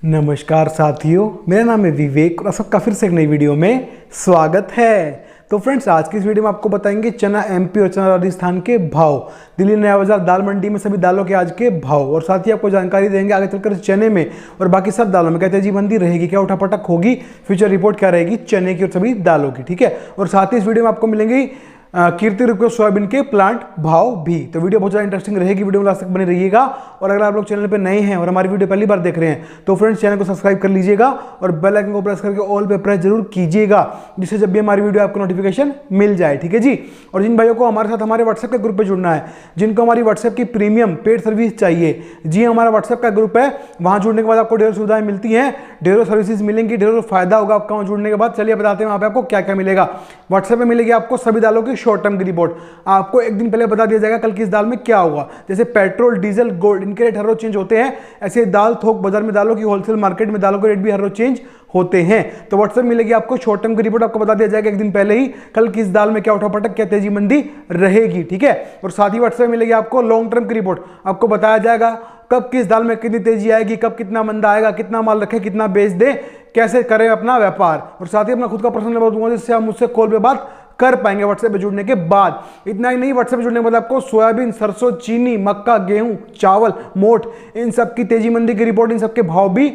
नमस्कार साथियों, मेरा नाम है विवेक और आप सबका फिर से एक नई वीडियो में स्वागत है। तो फ्रेंड्स, आज की इस वीडियो में आपको बताएंगे चना एमपी और चना राजस्थान के भाव, दिल्ली नया बाजार दाल मंडी में सभी दालों के आज के भाव, और साथ ही आपको जानकारी देंगे आगे चलकर चने में और बाकी सब दालों में क्या तेजी मंदी रहेगी, क्या उठापटक होगी, फ्यूचर रिपोर्ट क्या रहेगी चने की और सभी दालों की। ठीक है, और साथ ही इस वीडियो में आपको मिलेंगे कीर्ति ग्रुप के सोयाबीन के प्लांट भाव भी। तो वीडियो बहुत ज़्यादा इंटरेस्टिंग रहेगी, वीडियो में लास्ट तक बने रहिएगा। और अगर आप लोग चैनल पे नए हैं और हमारी वीडियो पहली बार देख रहे हैं तो फ्रेंड्स चैनल को सब्सक्राइब कर लीजिएगा और बेल आइकन को प्रेस करके ऑल पे प्रेस जरूर कीजिएगा, जिससे जब भी हमारी वीडियो आपको नोटिफिकेशन मिल जाए। ठीक है जी। और जिन भाइयों को हमारे साथ हमारे व्हाट्सएप के ग्रुप पर जुड़ना है, जिनको हमारी व्हाट्सएप की प्रीमियम पेड सर्विस चाहिए, जी हमारा व्हाट्सएप का ग्रुप है, वहाँ जुड़ने के बाद आपको ढेरों सुविधाएं मिलती हैं, ढेरों सर्विसेज मिलेंगी, ढेरों फायदा होगा आपका वहाँ जुड़ने के बाद। चलिए बताते हैं वहाँ पे आपको क्या क्या मिलेगा। व्हाट्सएप में मिलेगी आपको सभी दालों की शॉर्ट टर्म की रिपोर्ट, आपको एक दिन पहले बता दिया जाएगा कल किस दाल में क्या होगा। जैसे पेट्रोल, डीजल, गोल्ड, इनके रेट हर रोज चेंज होते हैं, ऐसे दाल थोक बाजार में दालों की, होलसेल मार्केट में दालों के रेट भी हर रोज चेंज होते हैं। तो व्हाट्सएप मिलेगी आपको शॉर्ट टर्म की रिपोर्ट, आपको बता दिया जाएगा एक दिन पहले ही कल किस दाल में क्या उठापटक, क्या तेजी मंदी रहेगी। ठीक है, और साथ ही व्हाट्सएप मिलेगी आपको लॉन्ग टर्म की रिपोर्ट, आपको बताया जाएगा कब किस दाल में कितनी तेजी आएगी, कब कितना मंदा आएगा, कितना माल रखे, कितना बेच दे, कैसे करें अपना व्यापार, और साथ ही अपना खुद का पर्सनल नंबर दूंगा जिससे आप मुझसे कॉल पे बात कर पाएंगे व्हाट्सएप पे जुड़ने के बाद। इतना ही नहीं, व्हाट्सएप पे जुड़ने के बाद आपको सोयाबीन, सरसों, चीनी, मक्का, गेहूं, चावल, मोठ, इन सब की तेजी मंदी की रिपोर्ट, इन सब के भाव भी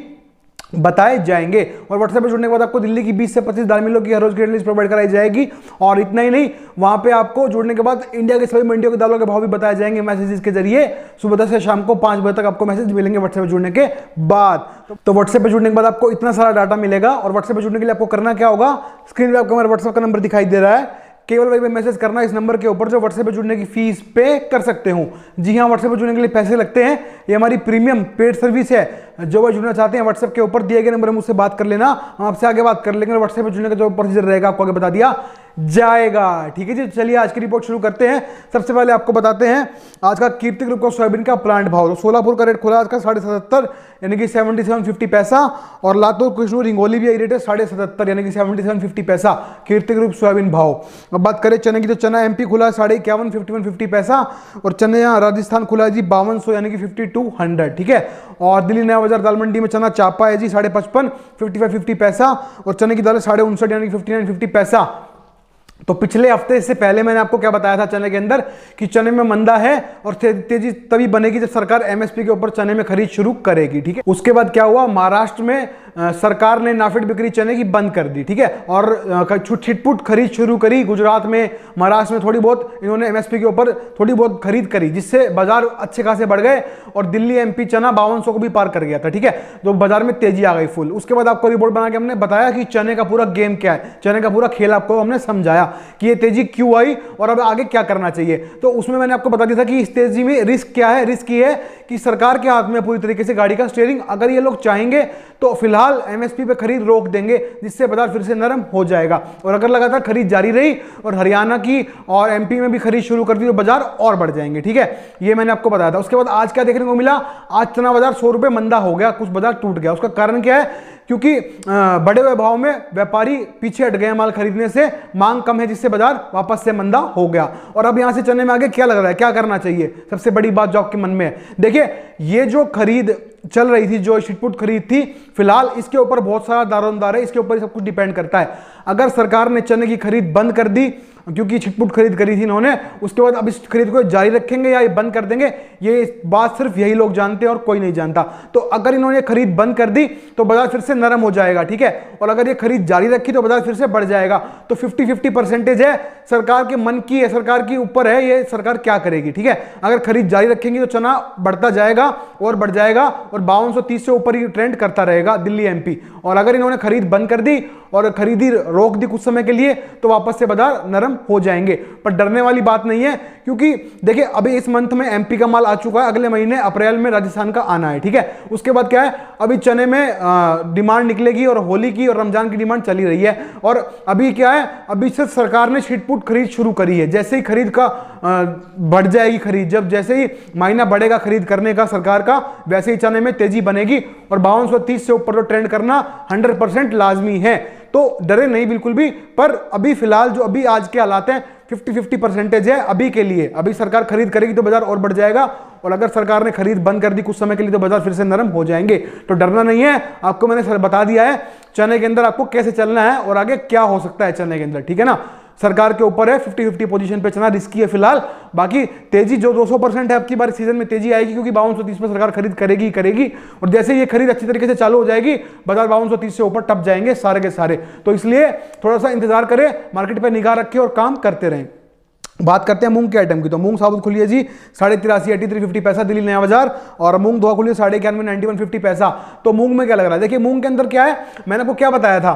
बताए जाएंगे। और व्हाट्सएप पे जुड़ने के बाद आपको दिल्ली की 20 से 25 दाल मिलों की हर रोज की लिस्ट प्रोवाइड कराई जाएगी। और इतना ही नहीं, वहां पे आपको जुड़ने के बाद इंडिया के सभी मंडियों के दालों के भाव भी बताए जाएंगे मैसेजेस के जरिए। सुबह 10 से शाम को 5 बजे तक आपको मैसेज मिलेंगे व्हाट्सएप पे जुड़ने के बाद। तो व्हाट्सएप पे जुड़ने के बाद आपको इतना सारा डाटा मिलेगा। और व्हाट्सएप पे जुड़ने के लिए आपको करना क्या होगा, स्क्रीन पे आपको हमारा व्हाट्सएप का नंबर दिखाई दे रहा है, केवल वही मैसेज करना इस नंबर के ऊपर जो व्हाट्सएप पे जुड़ने की फीस पे कर सकते हो। जी हाँ, व्हाट्सएप पे जुड़ने के लिए पैसे लगते हैं, ये हमारी प्रीमियम पेड सर्विस है। जो वो जुड़ना चाहते हैं व्हाट्सएप के ऊपर दिए गए नंबर में मुझसे बात कर लेना, हम आपसे आगे बात कर लेंगे। व्हाट्सएप पे जुड़ने का जो प्रोसीजर रहेगा आपको आगे बता दिया जाएगा। ठीक है जी, चलिए आज की रिपोर्ट शुरू करते हैं। सबसे पहले आपको बताते हैं आज का कीर्ति ग्रुप का सोयाबीन का प्लांट भाव। तो सोलापुर का रेट खुला आज का 77.5 यानी कि 77.50 पैसा, और लातूर, कृष्णपुर, हिंगोली भी यही रेट है 77.5 यानी कि 77.50 पैसा कीर्ति ग्रुप सोयाबीन भाव। अब बात करें चने की, तो चना एमपी खुला है 51.5 51.50 पैसा, और चने यहाँ राजस्थान खुला है जी 5200 यानी कि 5200। ठीक है, और दिल्ली नया बाजार दाल मंडी में चना चापा है जी 55.5 55.50 पैसा, और चने की दाल 59.5 यानी कि 59.50 पैसा। तो पिछले हफ्ते से पहले मैंने आपको क्या बताया था चने के अंदर, कि चने में मंदा है और तेजी तभी बनेगी जब सरकार एमएसपी के ऊपर चने में खरीद शुरू करेगी। ठीक है, उसके बाद क्या हुआ, महाराष्ट्र में सरकार ने नाफेड बिक्री चने की बंद कर दी। ठीक है, और छिटपुट खरीद शुरू करी गुजरात में, महाराष्ट्र में थोड़ी बहुत इन्होंने एमएसपी के ऊपर थोड़ी बहुत खरीद करी, जिससे बाजार अच्छे खासे बढ़ गए और दिल्ली एमपी चना 5200 को भी पार कर गया था। ठीक है, तो बाजार में तेजी आ गई फुल। उसके बाद आपको रिपोर्ट बना के हमने बताया कि चने का पूरा गेम क्या है, चने का पूरा खेल आपको हमने समझाया कि ये तेजी क्यों आई और अब आगे क्या करना चाहिए। तो उसमें मैंने आपको बता दिया था कि इस तेजी में रिस्क क्या है। रिस्क ये है कि सरकार के हाथ में पूरी तरीके से गाड़ी का स्टीयरिंग, अगर ये लोग चाहेंगे तो फिलहाल एमएसपी पे खरीद रोक देंगे, जिससे बाजार फिर से नरम हो जाएगा। और अगर लगातार खरीद जारी रही और हरियाणा की और एमपी में भी खरीद शुरू कर दी तो बाजार और बढ़ जाएंगे। ठीक है, ये मैंने आपको बताया था। उसके बाद आज क्या देखने को मिला, आज चना बाजार 100 रुपए मंदा हो गया, कुछ बाजार टूट गया। उसका कारण क्या है, क्योंकि बढ़े हुए भाव में व्यापारी पीछे हट गए माल खरीदने से, मांग कम है जिससे बाजार वापस से मंदा हो गया। और अब यहां से चने में आगे क्या लग रहा है, क्या करना चाहिए, सबसे बड़ी बात जो आपके मन में है, देखिए ये जो खरीद चल रही थी, जो छिटपुट खरीद थी, फिलहाल इसके ऊपर बहुत सारा दारोमदार है, इसके ऊपर सब कुछ डिपेंड करता है। अगर सरकार ने चने की खरीद बंद कर दी, क्योंकि छिटपुट खरीद करी थी इन्होंने, उसके बाद अब इस खरीद को जारी रखेंगे या ये बंद कर देंगे, ये बात सिर्फ यही लोग जानते हैं और कोई नहीं जानता। तो अगर इन्होंने खरीद बंद कर दी तो बाजार फिर से नरम हो जाएगा। ठीक है, और अगर ये खरीद जारी रखी तो बाजार फिर से बढ़ जाएगा। तो 50-50% है, सरकार के मन की है, सरकार के ऊपर है, ये सरकार क्या करेगी। ठीक है, अगर खरीद जारी रखेंगे तो चना बढ़ता जाएगा और बढ़ जाएगा और 5230 से ऊपर ही ट्रेंड करता रहेगा दिल्ली एमपी। और अगर इन्होंने खरीद बंद कर दी और खरीदी रोक दी कुछ समय के लिए तो वापस से बाजार नरम हो जाएंगे। पर डरने वाली बात नहीं है, क्योंकि देखिए अभी इस मंथ में एमपी का माल आ चुका है, अगले महीने अप्रैल में राजस्थान का आना है। ठीक है, उसके बाद क्या है, अभी चने में डिमांड निकलेगी और होली की और रमजान की डिमांड चली रही है। और अभी क्या है, अभी से सरकार ने छिटपुट खरीद शुरू करी है। जैसे ही खरीद का बढ़ जाएगी खरीद, जब जैसे ही महीना बढ़ेगा खरीद करने का सरकार का, वैसे ही चने में तेजी बनेगी और 5230 से ऊपर तो ट्रेंड करना 100% लाजमी है। तो डरे नहीं बिल्कुल भी, पर अभी फिलहाल जो अभी आज के हालात हैं 50-50 परसेंटेज है अभी के लिए। अभी सरकार खरीद करेगी तो बाजार और बढ़ जाएगा, और अगर सरकार ने खरीद बंद कर दी कुछ समय के लिए तो बाजार फिर से नरम हो जाएंगे। तो डरना नहीं है, आपको मैंने बता दिया है चने के अंदर आपको कैसे चलना है और आगे क्या हो सकता है चने के अंदर, ठीक है ना। सरकार के ऊपर है, 50-50 पोजीशन पे चना रिस्की है फिलहाल। बाकी तेजी जो 200% है आपकी बार सीजन में तेजी आएगी, क्योंकि 5230 पे सरकार खरीद करेगी और जैसे ये खरीद अच्छी तरीके से चालू हो जाएगी बाजार 5230 से ऊपर टप जाएंगे सारे के सारे। तो इसलिए थोड़ा सा इंतजार करें, मार्केट पे निगाह रखें और काम करते रहें। बात करते हैं मूंग के आइटम की, तो मूंग साबुत खुली है जी 83.80 83.50 पैसा दिल्ली नया बाजार, और मूंग धोआ खुली है 91 91.50 पैसा। तो मूंग में क्या लग रहा है, देखिए मूंग के अंदर क्या है, मैंने आपको क्या बताया था,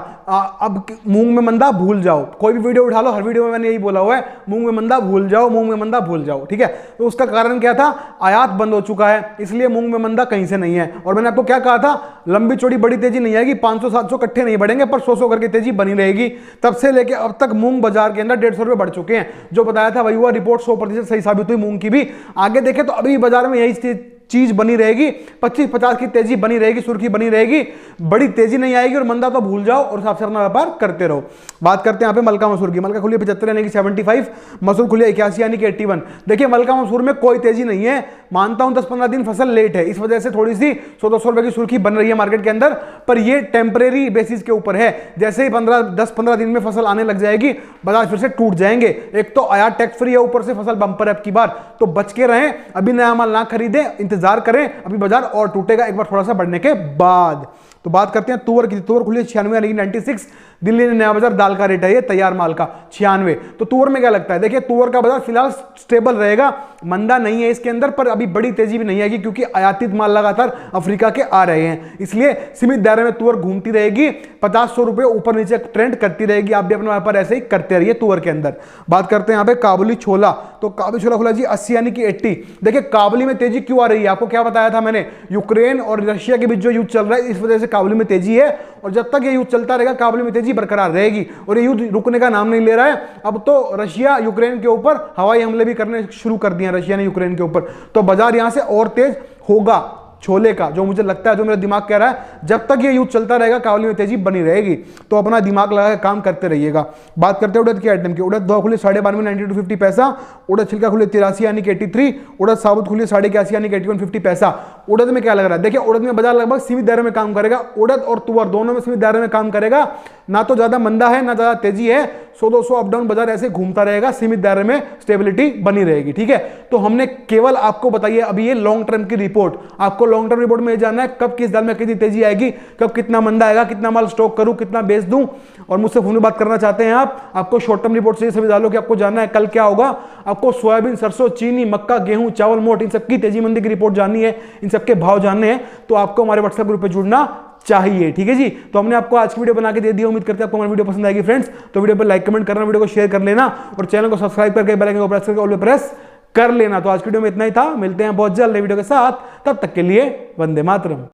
अब मूंग में मंदा भूल जाओ, कोई भी वीडियो उठा लो हर वीडियो में मैंने यही बोला हुआ है, मूंग में मंदा भूल जाओ, मूंग में मंदा भूल जाओ, ठीक है। तो उसका कारण क्या था, आयात बंद हो चुका है, इसलिए मूंग में मंदा कहीं से नहीं है। और मैंने आपको क्या कहा था, लंबी चौड़ी बड़ी तेजी नहीं आएगी, 500-700 इकट्ठे नहीं बढ़ेंगे, पर 100 करके तेजी बनी रहेगी। तब से लेके अब तक मूंग बाजार के अंदर 150 रुपए बढ़ चुके हैं, जो बताया था वही हुआ, रिपोर्ट 100% सही साबित हुई मूंग की भी। आगे देखें तो अभी बाजार में यही चीज बनी रहेगी, 25-50 की तेजी बनी रहेगी, सुर्खी बनी रहेगी, बड़ी तेजी नहीं आएगी, और मंदा तो भूल जाओ और हिसाब से अपना व्यापार करते रहो। बात करते हैं यहाँ पे मलका मसूर की, मलका खुली 75 यानी कि 75, मसूर खुली 81 यानी कि 81। देखिए मलका मसूर में कोई तेजी नहीं है, मानता हूं 10-15 दिन फसल लेट है, इस वजह से थोड़ी सी 100-200 रुपए की सुर्खी बन रही है मार्केट के अंदर, पर ये टेम्परेरी बेसिस के ऊपर है। जैसे ही 10-15 दिन में फसल आने लग जाएगी बाजार फिर से टूट जाएंगे। एक तो आयात टैक्स फ्री है, ऊपर से फसल बंपर है अब की बार, तो बच के रहें, अभी नया माल ना खरीदें, इंतजार करें, अभी बाजार और टूटेगा एक बार थोड़ा सा बढ़ने के बाद। तो बात करते हैं तुअर की, तुअर खुली 96 यानी 96, दिल्ली में नया बाजार, दाल का रेट है ये तैयार माल का 96। तो तुअर में क्या लगता है, देखिए तुअर का बाजार फिलहाल स्टेबल रहेगा, मंदा नहीं है इसके अंदर, पर अभी बड़ी तेजी भी नहीं आएगी, क्योंकि आयातित माल लगातार अफ्रीका के आ रहे हैं, इसलिए सीमित दायरे में तुअर घूमती रहेगी, 50-100 रुपए ऊपर नीचे ट्रेंड करती रहेगी। आप भी अपना व्यापार ऐसे ही करते रहिए तुअर के अंदर। बात करते हैं यहाँ पे काबुली छोला, तो काबुली छोला खुला जी 80 यानी कि 80। देखिए काबुली में तेजी क्यों आ रही है, आपको क्या बताया था मैंने, यूक्रेन और रशिया के बीच जो युद्ध चल रहा है इस वजह से काबुली में तेजी है, और जब तक ये युद्ध चलता रहेगा काबुली में तेजी बरकरार रहेगी, और ये युद्ध रुकने का नाम नहीं ले रहा है। अब तो रशिया यूक्रेन के ऊपर हवाई हमले भी करने शुरू कर दिए रशिया ने यूक्रेन के ऊपर, तो बाजार यहां से और तेज होगा छोले का, जो मुझे लगता है, जो मेरा दिमाग कह रहा है, जब तक ये युद्ध चलता रहेगा काबुली में तेजी बनी रहेगी। तो अपना दिमाग लगा के काम करते रहिएगा। बात करते हैं उड़द के आइटम की, उड़द धोआ खुली 92 92.50 पैसा, उड़द छिलका खुली 83 यानी कि 83, उड़द साबुत खुली 81 यानी कि 81.50 पैसा। उड़द में क्या लग रहा है, देखिए उड़द में बाजार लगभग सीमित दायरे में काम करेगा, उड़द और तुअर दोनों में सीमित दायरे में काम करेगा, ना तो ज्यादा मंदा है ना ज्यादा तेजी है, 100-200 अप डाउन बाजार ऐसे घूमता रहेगा, सीमित दायरे में स्टेबिलिटी बनी रहेगी, ठीक है। तो हमने केवल आपको बताइए अभी ये लॉन्ग टर्म की रिपोर्ट, आपको लॉन्ग टर्म रिपोर्ट में जानना है कब किस दाल में कितनी तेजी आएगी, कब कितना मंदा आएगा, कितना माल स्टॉक करूं, कितना बेच दूं, और मुझसे फोन में बात करना चाहते हैं आपको शॉर्ट टर्म रिपोर्ट से सभी दालों की आपको जानना है कल क्या होगा, आपको सोयाबीन, सरसों, चीनी, मक्का, गेहूं, चावल, मोट, इन सबकी तेजी मंदी की रिपोर्ट जाननी है, इन सबके भाव जानने हैं, तो आपको हमारे व्हाट्सएप ग्रुप पे जुड़ना चाहिए, ठीक है जी। तो हमने आपको आज की वीडियो बना के दे दी, उम्मीद करते हैं आपको हमारी वीडियो पसंद आएगी फ्रेंड्स। तो वीडियो पर लाइक कमेंट करना, वीडियो को शेयर कर लेना, और चैनल को सब्सक्राइब करके बेल आइकन को प्रेस करके ऑल पे प्रेस कर लेना। तो आज की वीडियो में इतना ही था, मिलते हैं बहुत जल्द नई वीडियो के साथ, तब तक के लिए वंदे मातरम।